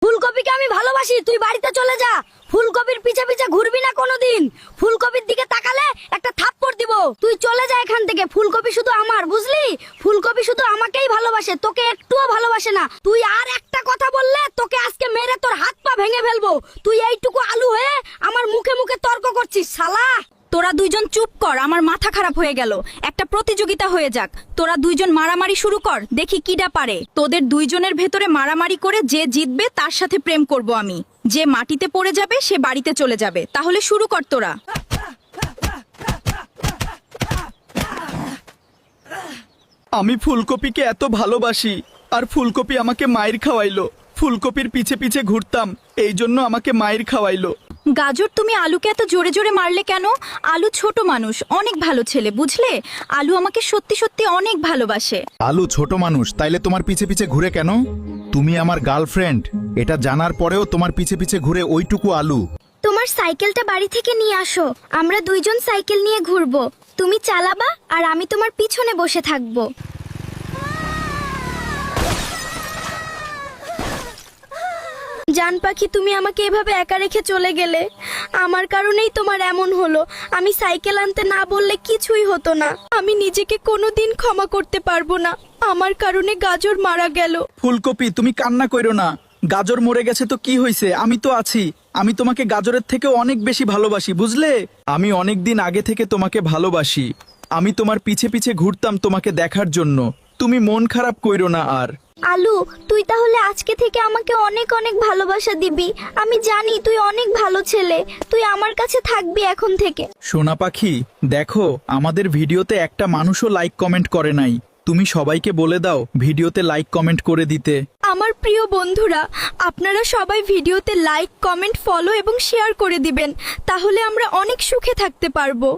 ফুলকপিকে আমি ভালোবাসি, তুই বাড়িতে চলে যা। ফুলকপির পিছে পিছে ঘুরবি না কোনোদিন। ফুলকপির দিকে তাকালে একটা থাপ্পড় দিব। তুই চলে যা এখান থেকে। ফুলকপি শুধু আমার, বুঝলি? ফুলকপি শুধু আমাকেই ভালোবাসে, তোকে একটুও ভালোবাসে না। তুই আর একটা কথা বললে তোকে আজকে মেরে তোর হাত পা ভেঙে ফেলবো। তুই এইটুকু আলু হয়ে আমার মুখে মুখে তর্ক করছিস শালা। তোরা দুইজন চুপ কর, আমার মাথা খারাপ হয়ে গেল। একটা প্রতিযোগিতা হয়ে যাক, তোরা দুইজন মারামারি শুরু কর, দেখি কিডা পারে। তোদের দুইজনের ভেতরে মারামারি করে যে জিতবে তার সাথে প্রেম করব আমি। যে মাটিতে পড়ে যাবে সে বাড়িতে চলে যাবে। তাহলে শুরু কর তোরা। আমি ফুলকপিকে এত ভালোবাসি, আর ফুলকপি আমাকে মায়ের খাওয়াইলো। ফুলকপির পিছে পিছে ঘুরতাম, এই জন্য আমাকে মায়ের খাওয়াইলো। গাজর, তুমি আলুকে এত জোরে জোরে মারলে কেন? আলু ছোট মানুষ, অনেক ভালো ছেলে, বুঝলে? আলু আমাকে সত্যি সত্যি অনেক ভালোবাসে। আলু ছোট মানুষ, তাইলে তোমার পিছে পিছে ঘুরে কেন? তুমি আমার গার্লফ্রেন্ড, এটা জানার পরেও তোমার পিছে পিছে ঘুরে ওইটুকু আলু। তোমার সাইকেলটা বাড়ি থেকে নিয়ে আসো, আমরা দুইজন সাইকেল নিয়ে ঘুরবো। তুমি চালাবা আর আমি তোমার পিছনে বসে থাকবো। জান পাখি, তুমি আমাকে এভাবে একা রেখে চলে গেলে। আমার কারণেই তোমার এমন হলো। আমি সাইকেল আনতে না বললে কিছুই হতো না। আমি নিজেকে কোনোদিন ক্ষমা করতে পারবো না। আমার কারণে গাজর মারা গেল। ফুলকপি, তুমি কান্না কইরো না। গাজর মরে গেছে তো কি হয়েছে, আমি তো আছি। আমি তোমাকে গাজরের থেকে অনেক বেশি ভালোবাসি, বুঝলে? আমি অনেক দিন আগে থেকে তোমাকে ভালোবাসি। আমি তোমার পিছে পিছে ঘুরতাম তোমাকে দেখার জন্য। তুমি মন খারাপ কইরো না আর। আলু, তুই তাহলে আজকে থেকে আমাকে অনেক অনেক ভালোবাসা দিবি। আমি জানি তুই অনেক ভালো ছেলে। তুই আমার কাছে থাকবি এখন থেকে। সোনা পাখি, দেখো আমাদের ভিডিওতে একটা মানুষও লাইক কমেন্ট করে নাই। তুমি সবাইকে বলে দাও ভিডিওতে লাইক কমেন্ট করে দিতে। আমার প্রিয় বন্ধুরা, আপনারা সবাই ভিডিওতে লাইক, কমেন্ট, ফলো এবং শেয়ার করে দিবেন। তাহলে আমরা অনেক সুখে থাকতে পারবো।